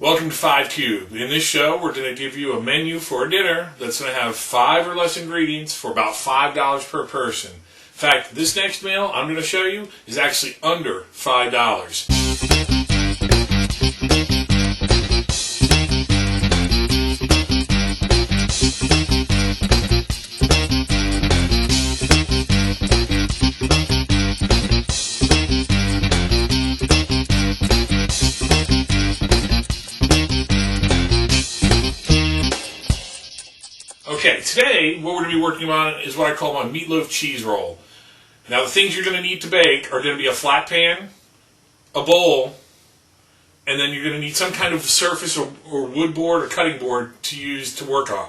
Welcome to 5 Cube. In this show, we're going to give you a menu for a dinner that's going to have 5 or less ingredients for about $5 per person. In fact, this next meal I'm going to show you is actually under $5. Okay, today what we're going to be working on is what I call my meatloaf cheese roll. Now the things you're going to need to bake are going to be a flat pan, a bowl, and then you're going to need some kind of surface or wood board or cutting board to use to work on.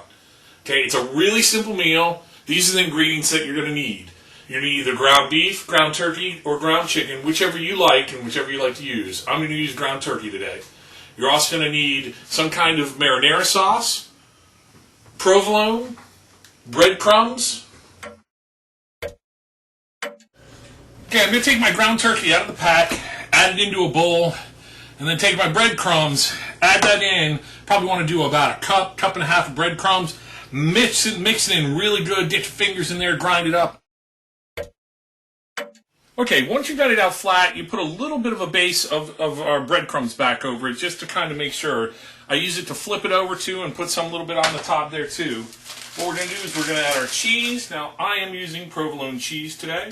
Okay, it's a really simple meal. These are the ingredients that you're going to need. You're going to need either ground beef, ground turkey, or ground chicken, whichever you like and whichever you like to use. I'm going to use ground turkey today. You're also going to need some kind of marinara sauce, provolone, breadcrumbs. Okay, I'm going to take my ground turkey out of the pack, add it into a bowl, and then take my breadcrumbs, add that in. Probably want to do about a cup and a half of breadcrumbs. Mix it in really good, get your fingers in there, grind it up. Okay, once you've got it out flat, you put a little bit of a base of our breadcrumbs back over it just to kind of make sure. I use it to flip it over to and put some little bit on the top there too. What we're going to do is we're going to add our cheese. Now, I am using provolone cheese today.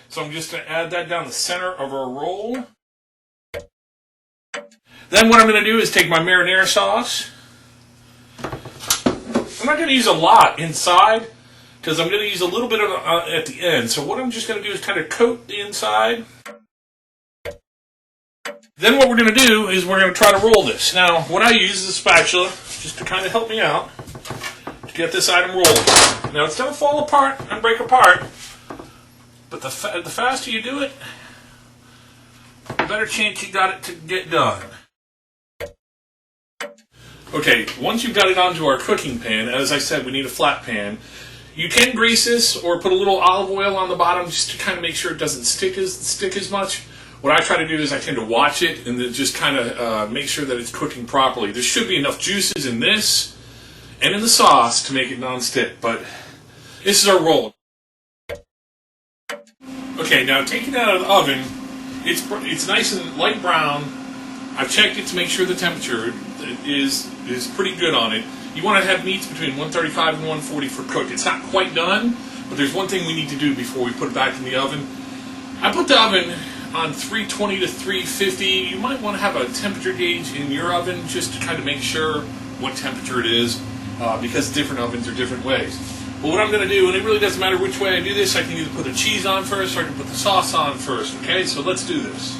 So I'm just going to add that down the center of our roll. Then what I'm going to do is take my marinara sauce. I'm not going to use a lot inside because I'm going to use a little bit of at the end. So what I'm just going to do is kind of coat the inside. Then what we're going to do is we're going to try to roll this. Now, what I use is a spatula just to kind of help me out to get this item rolled. Now, it's going to fall apart and break apart, but the faster you do it, the better chance you got it to get done. Okay, once you've got it onto our cooking pan, as I said, we need a flat pan. You can grease this or put a little olive oil on the bottom just to kind of make sure it doesn't stick as much. What I try to do is I tend to watch it and then just kind of make sure that it's cooking properly. There should be enough juices in this and in the sauce to make it non-stick, but this is our roll. Okay, now taking it out of the oven, it's nice and light brown. I've checked it to make sure the temperature is pretty good on it. You want to have meats between 135 and 140 for cooked. It's not quite done, but there's one thing we need to do before we put it back in the oven. I put the oven on 320 to 350. You might want to have a temperature gauge in your oven just to kind of make sure what temperature it is, because different ovens are different ways. But what I'm going to do, and it really doesn't matter which way I do this, I can either put the cheese on first or I can put the sauce on first. Okay, so let's do this.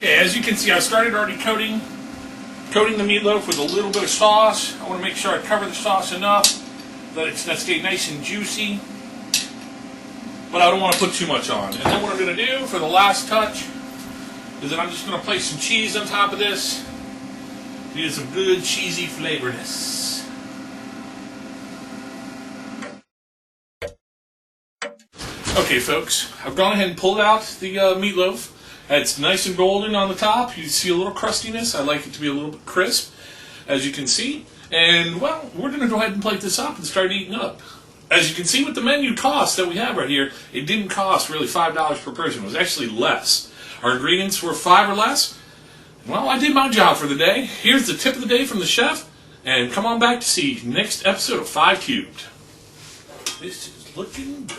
Okay, as you can see, I started already coating the meatloaf with a little bit of sauce. I want to make sure I cover the sauce enough that it's going to stay nice and juicy, but I don't want to put too much on. And then what I'm going to do for the last touch is that I'm just going to place some cheese on top of this to get some good cheesy flavorness. Okay, folks, I've gone ahead and pulled out the meatloaf. It's nice and golden on the top. You see a little crustiness. I like it to be a little bit crisp, as you can see. And, well, we're going to go ahead and plate this up and start eating up. As you can see with the menu cost that we have right here, it didn't cost really $5 per person. It was actually less. Our ingredients were 5 or less. Well, I did my job for the day. Here's the tip of the day from the chef. And come on back to see next episode of 5 Cubed. This is looking good.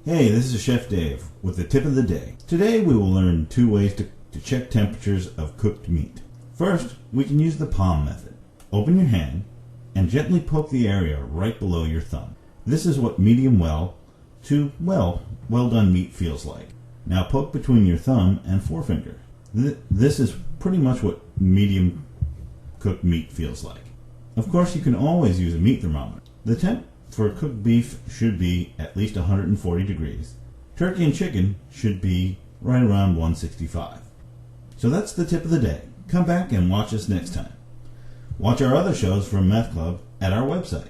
Hey, this is Chef Dave with the tip of the day. Today we will learn 2 ways to check temperatures of cooked meat. First, we can use the palm method. Open your hand and gently poke the area right below your thumb. This is what medium well to well done meat feels like. Now poke between your thumb and forefinger. This is pretty much what medium cooked meat feels like. Of course, you can always use a meat thermometer. The temp for cooked beef should be at least 140 degrees. Turkey and chicken should be right around 165. So that's the tip of the day. Come back and watch us next time. Watch our other shows from Meth Club at our website.